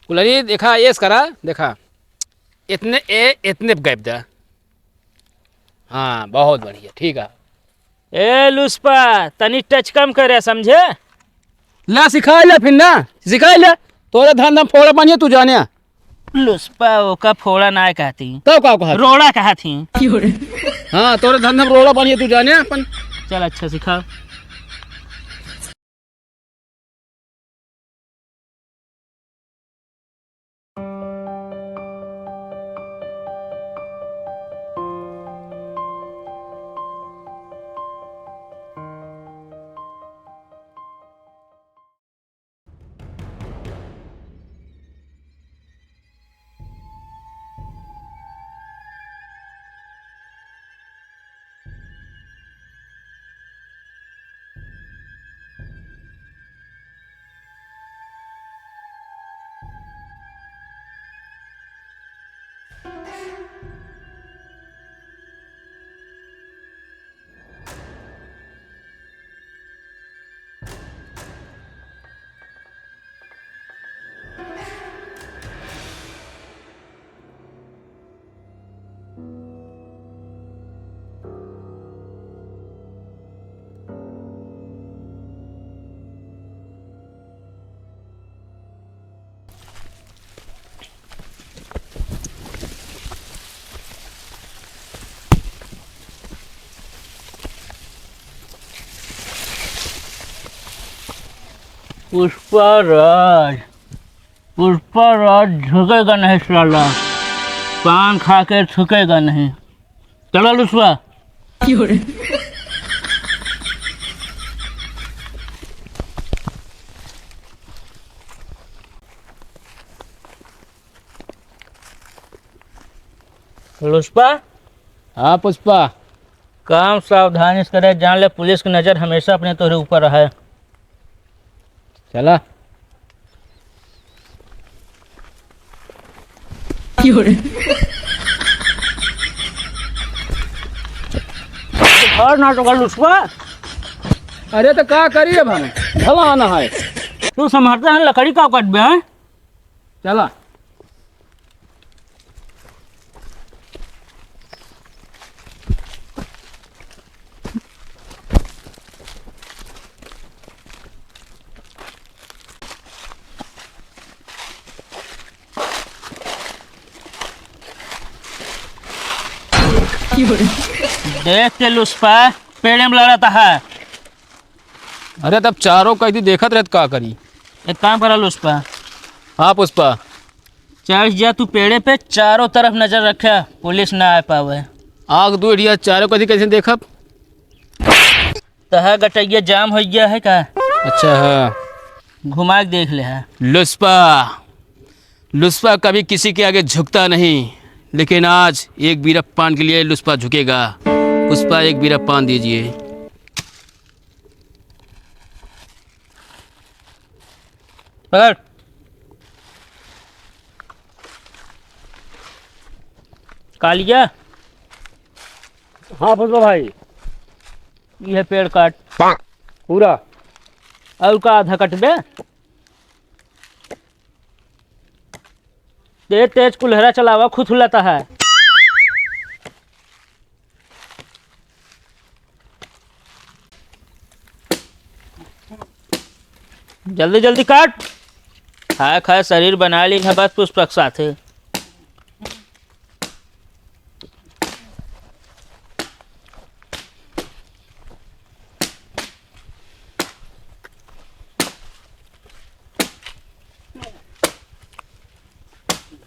कुलरी देखा येस करा देखा इतने गैप दा। हाँ बहुत बढ़िया ठीक है। ए लुस्पा तनी टच कम करे समझे। ला सिखा ले फिर ना सिखा ले तोरे धान धाम फोड़ा पानी तू जाने लुस्पा ओका फोड़ा ना कहती तो का कहा रोड़ा कहा थी। हाँ तोरे धान धाम रोड़ा पानी तू जाने अपन। चल अच्छा सिखाओ। पुष्पराज पुष्पराज झुकेगा नहीं साला। पान खा के झुकेगा नहीं। चलो लुस्पा। लुस्पा हाँ पुष्पा काम सावधानी से करे जान ले पुलिस की नज़र हमेशा अपने तोरे ऊपर है। चला और ना तो लुस्पा अरे तो क्या करिए भाई भला आना है। तू संभालते हैं लकड़ी का कटबे हैं। चला देख के लुस्पा पेड़ में लड़ता है। अरे तब चारों कहीं देखत रहत का करी। एक काम करा लुस्पा हाँ पुष्पा चढ़ जा तू पेड़े पे चारों तरफ नजर रखे पुलिस ना आ पावे। आग दो एरिया चारों कहीं कैसे देखब। तह गटैया जाम हो गया है का। अच्छा हाँ घुमा के देख ले है। लुस्पा लुस्पा कभी किसी के आगे झुकता नहीं लेकिन आज एक बीरप पान के लिए लुस्पा झुकेगा। पुष्पा एक बीरप पान दीजिए। पकड़ कालिया। हाँ पुष्पा भाई ये पेड़ काट पूरा और का आधा कटबे। तेज तेज कुल्हरा चलावा खुथुलाता है। जल्दी जल्दी काट। खाए खाए शरीर बना ली है बस पुष्पक साथे।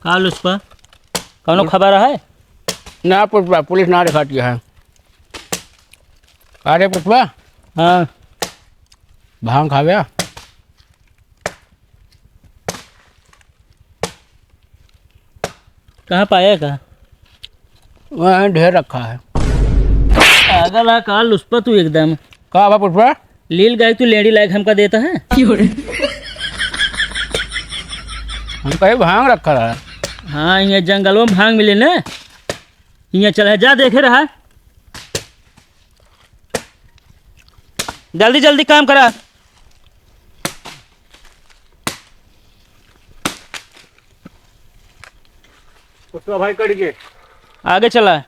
का लुस्पा कौनो खबर है। ना पुष्पा पुलिस ना दिखाती है। अरे पुष्पा हाँ भांग खा गया। कहाँ पाएगा। वहाँ ढेर रखा है। पागल है का लुस्पा तू एकदम। कहा बा पुष्पा लील गाय तू लेडी लायक हमका देता है। हम कहीं भांग रखा है। हाँ यहाँ जंगलों में भांग मिले ना। यहाँ चल जा देखे रहा। जल्दी जल्दी काम करा। पुष्पा भाई कट गए। आगे चला है।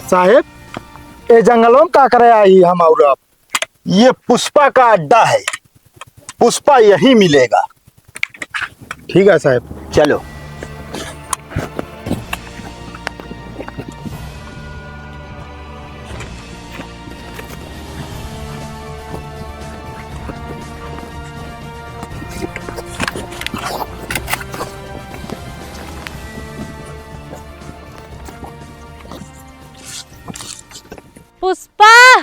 साहेब, ये जंगलों में का करे आई हम और आप? ये पुष्पा का अड्डा है, पुष्पा यही मिलेगा। ठीक है साहब, चलो। पुष्पा,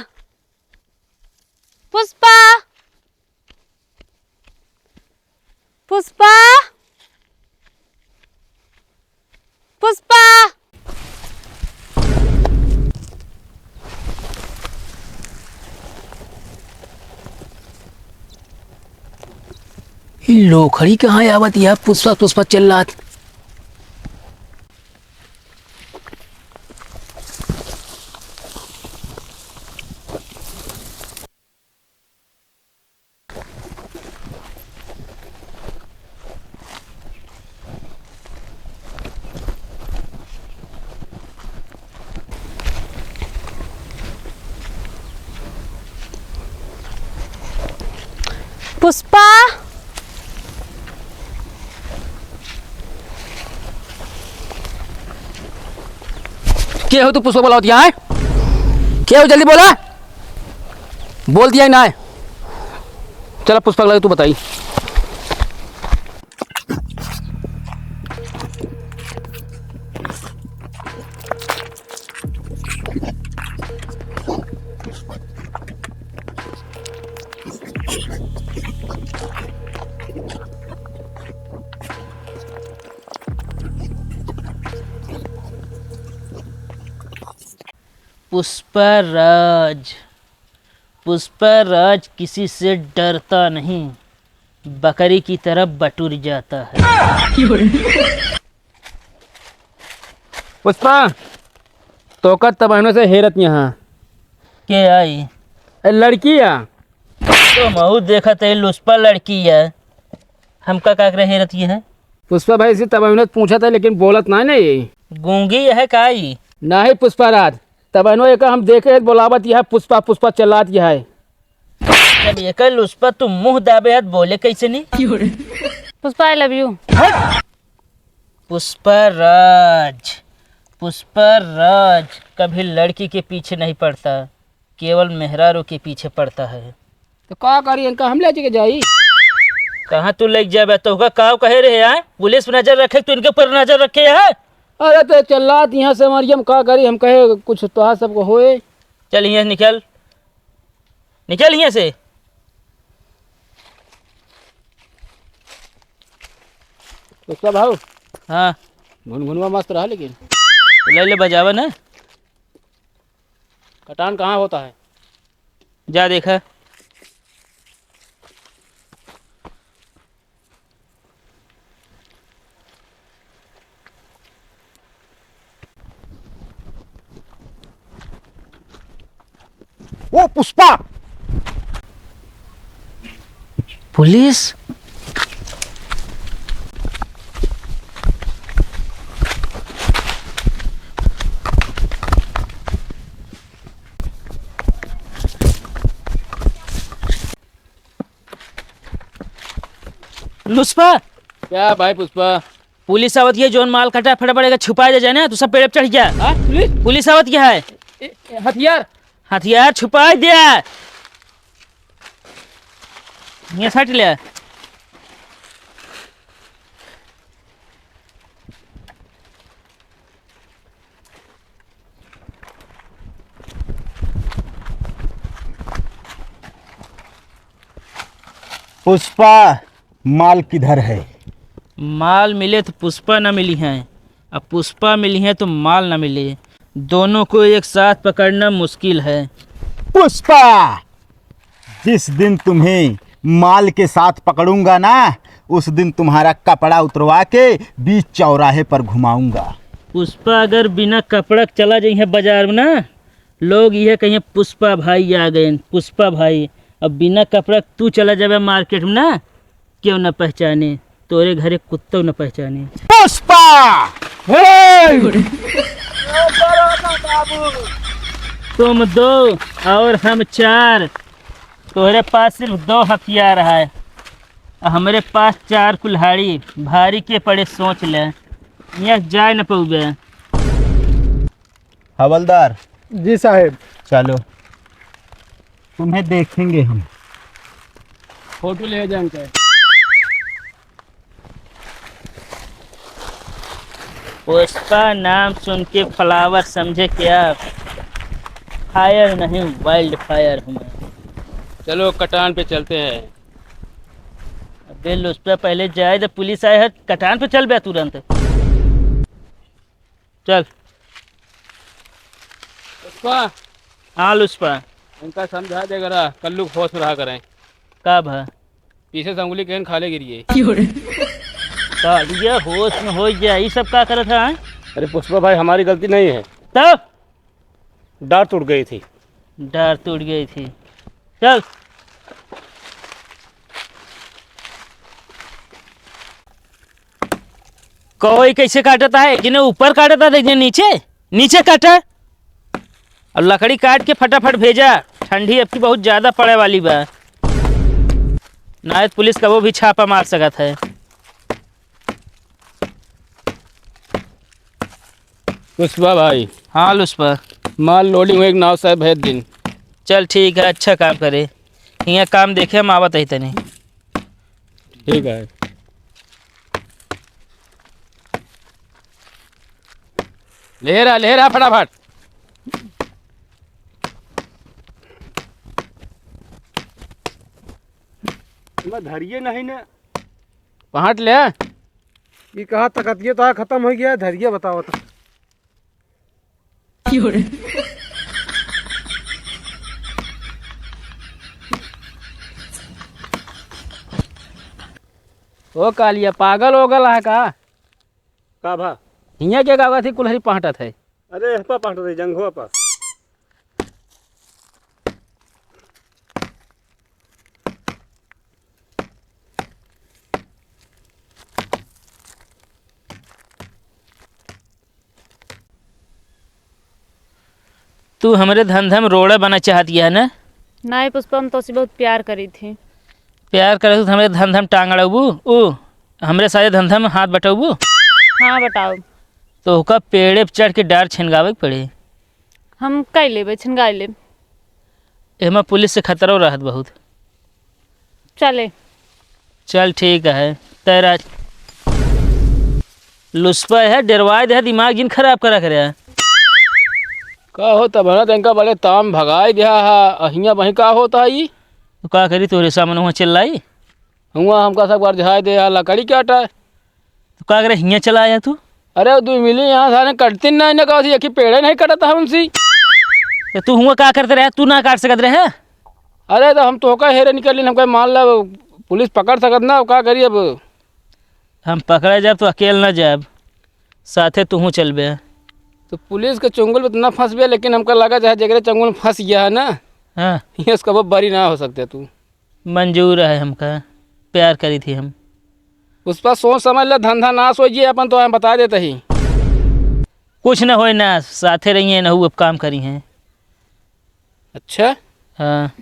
पुष्पा, पुष्पा, पुष्पा। ये लोखड़ी कहाँ आवत या पुष्पा पुष्पा चिल्लात। पुष्पा, क्या हो तू पुष्पा बोला यहाँ है? क्या हो जल्दी बोला, बोल दिया ही ना है। चला पुष्पा लगे तू बताई। पुष्पराज, पुष्पराज किसी से डरता नहीं, बकरी की तरह बटुर जाता है। पुष्पा तो का तबाहनों से हेरत यहाँ के आई लड़की या तो महू देखा ते लुस्पा लड़की है, हमका का रहे रहती है। पुष्पा भाई से तबाहनों पूछा था लेकिन बोलत ना नहीं। गूंगी है काई ना ही पुष्पा रात तबाहनों एक हम देखे बोलावत यह पुष्पा पुष्पा चलात यह है। जब एक लुस्पा तुम मुंह दाबे हाथ बोले कैसे नहीं। Pushpa I love you. Pushparaj, Pushparaj कभी लड़की के पीछे नहीं पड़ता, केवल मेहरारू के पीछे पड़ता है। तो का करी इनका हम ले के जाई। कहाँ तू लेके जाबे तो का काव कहे रहे हैं, पुलिस पर नजर रखे तो इनके पर नजर रखे है। अरे तो चलात यहाँ से मरियम का करी हम कहे कुछ तो सबको होए। चल यहाँ निकल, निकल यहाँ से। पुष्पा भाऊ हाँ घुनघुनवा मस्त रहा लेकिन तो ले ले बजावन है। कटान कहाँ होता है? जा देखा। वो पुष्पा, पुलिस लुस्पा क्या भाई पुष्पा? पुलिस आवत है, जोन माल कटा फटा पड़ेगा छुपा दे जाने तो सब पेड़ पे चढ़ गया। हाँ पुलिस पुलिस आवत क्या है, हथियार हथियार छुपा दिया। ये सट लिया। पुष्पा माल किधर है? माल मिले तो पुष्पा न मिली हैं, अब पुष्पा मिली हैं तो माल न मिले। दोनों को एक साथ पकड़ना मुश्किल है। पुष्पा, जिस दिन तुम्हें माल के साथ पकड़ूंगा ना, उस दिन तुम्हारा कपड़ा उतरवा के बीच चौराहे पर घुमाऊंगा। पुष्पा अगर बिना कपड़ा के चला जाइए बाजार में ना, लोग यह कहिए पुष्पा भाई आ गए, पुष्पा भाई। अब बिना कपड़ा के तू चला जावे मार्केट में ना, क्यों न पहचाने, तोरे घरे कुत्तों न पहचाने। पुष्पा! तुम 2 और हम 4, तोहरे पास सिर्फ 2 हथियार है, हमारे पास 4 कुल्हाड़ी। भारी के पड़े सोच ले, यहाँ जाए न पऊबे। हवलदार जी साहब। चलो, तुम्हें देखेंगे हम। फोटो ले जाए उनका। पुष्पा नाम सुन के फ्लावर समझे क्या? फायर नहीं, वाइल्ड फायर हूँ मैं। चलो कटान पे चलते हैं। अबे लुस्पा, पहले जाए जब पुलिस आए है, कटान पे चल बे तुरंत। चल। पुष्पा, हाँ लुस्पा, इनका समझा दे करा, कल्लू होश में रहा करें। का भा पीछे से अंगुली कहन खा ले गिरिए। का ये होश में हो गया, ये सब का करत है? अरे पुष्पा भाई, हमारी गलती नहीं है, तब डार टूट गई थी। डार टूट गई थी। चल। कोई कैसे काटता है? जिन्हें ऊपर काटता था, जिन्हें नीचे नीचे काटा, और लकड़ी काट के फटाफट भेजा। ठंडी अब की बहुत ज्यादा पड़े वाली बा, नायत पुलिस का वो भी छापा मार सकत है। पुष्पा भाई, हाँ लुस्पा, माल लोडिंग हो एक नाव साहब भेज दिन। चल ठीक है, अच्छा काम करे। यहाँ काम देखे हम आवत ही तनी। ठीक है। ले रहा फटाफट। धरिए नहीं ना, पहाट ले। ये कहा तकतिये तो खत्म हो गया, धैर्य बताओ तो। ओ कालिया, पागल हो गला है का? का भा? हिया के गावा थी कुल्हरी पहाटत है। अरे हपा पहुँच रही जंगो पा। तू हमारे धंधा में रोड़ा बना चाहती है ना? नहीं पुष्पा, हम तो उसे बहुत प्यार करी थी। प्यार करे तो हमारे धंधा में टांग अड़बू, ओ हमरे सारे धंधा में हाथ बटबू। हाँ बताओ। तो ओका पेड़े पे चढ़ के डार छिनगावे के पड़े। हम कई लेबे, छिनगाई लेब। एमा पुलिस से खतरा रहत बहुत। चले। चल ठीक है। तेरा लुस्पा है, डरवाए दे, दिमाग जिन खराब करा करे। का होता भला तंका बड़े ताम भगाई दिया है, हिया वहीं का होता है। तो का करी, तोरे सामने वहाँ चिल्लाई? हुआ हमका सब बार जहाज दे लकड़ी क्या हटा। तो का करे, हियाँ चला आया तू? अरे तू मिली यहाँ सारे कटती ना, कहा यकी पेड़े नहीं कटता हमसे। तो तू हुआ का करते रहे, तू ना काट सकत रहे? अरे तो हम तो का हेरे निकली, हमका मान ला पुलिस पकड़ सकत ना, का करी अब। हम पकड़े जाब तो अकेले न जाब, साथे तू चलबे। तो पुलिस के चुंगल में तो ना फंस गया, लेकिन हमका लगा चाहे जगह चंगुल में फंस गया है ना, हाँ ये उसका वो बरी ना हो सकते तू। मंजूर है, हमका प्यार करी थी हम। उस पर सोच समझ ला, धंधा नाश हो जाए अपन तो हम बता देते ही। कुछ न होए ना, साथे रही हैं, न अब काम करी हैं। अच्छा, हाँ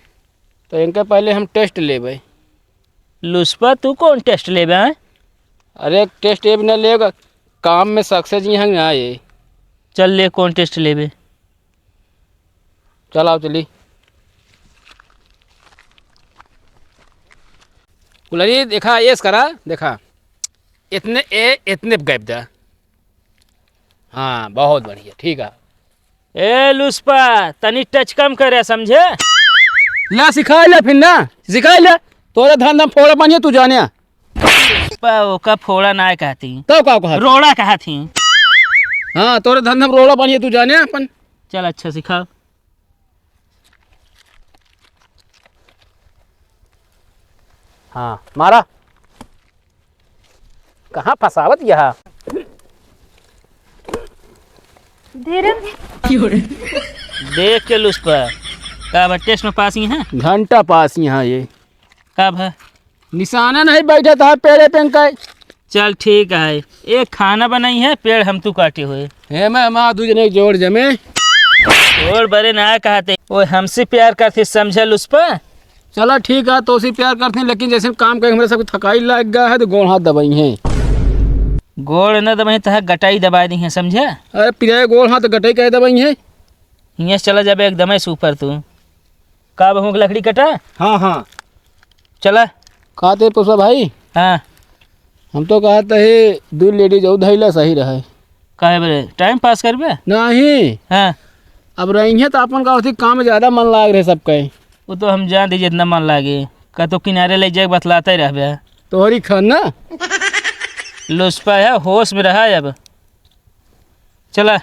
तो इनका पहले हम टेस्ट ले भाई। लुस्पा, तू कौन टेस्ट लेबे हैं? अरे टेस्ट ये भी न लेगा, काम में सक्सेस जी हैं आए। चल ले, कौन टेस्ट लेबे? चल आओ चली। कुलरी देखा, ये करा देखा, इतने गैप दा। हाँ बहुत बढ़िया, ठीक है। ए लुस्पा, तनी टच कम करे, समझे? ला सिखा ला, फिर ना सिखा ला। तोरे धंधा फोड़ा पानी तू जाने पुष्पा ओका फोड़ा ना कहती, तो का कहा रोड़ा कहा थी। हाँ तोरे धंधा में रोड़ा पानी तू जाने अपन। चल अच्छा सिखाओ। हाँ मारा कहाँ फसावत यहाँ धीरे देख के लुस्पा का बा टेस्ट में पास ही है घंटा पास यहाँ ये का भा। निशाना नहीं बैठा था पेड़े पे का। चल ठीक है, एक खाना बनाई है, पेड़ हम तू काटे हुए हे मैं माँ दूजने जोड़ जमे। और बड़े ना कहते वो हमसे प्यार करते, समझल उस पर। चला ठीक है तो उसी प्यार करते हैं, लेकिन जैसे काम करें हमारे सब थकाई लग गया है तो गोड़ हाथ दबाई हैं। गोड़ न दबाई तो गटाई दबा दी है, समझा। अरे पिराए गोड़ हाथ गटाई कह दबाई हैं। यहाँ से चला जाबे एकदम ऊपर तू का बहु लकड़ी कटा। हाँ हाँ चला कहते पुष्पा भाई हाँ हम तो कहते है दो लेडीज और धैला सही रहे। कहे बरे टाइम पास करबे नहीं हाँ। अब रही है तो अपन का उसी काम में ज़्यादा मन लाग रहे सबका। वो तो हम जान दीजिए इतना मन लागे का तो किनारे ले जाके बतलाता ही रह। तोहरी खाना लुस्पा है होश में रहा अब। चला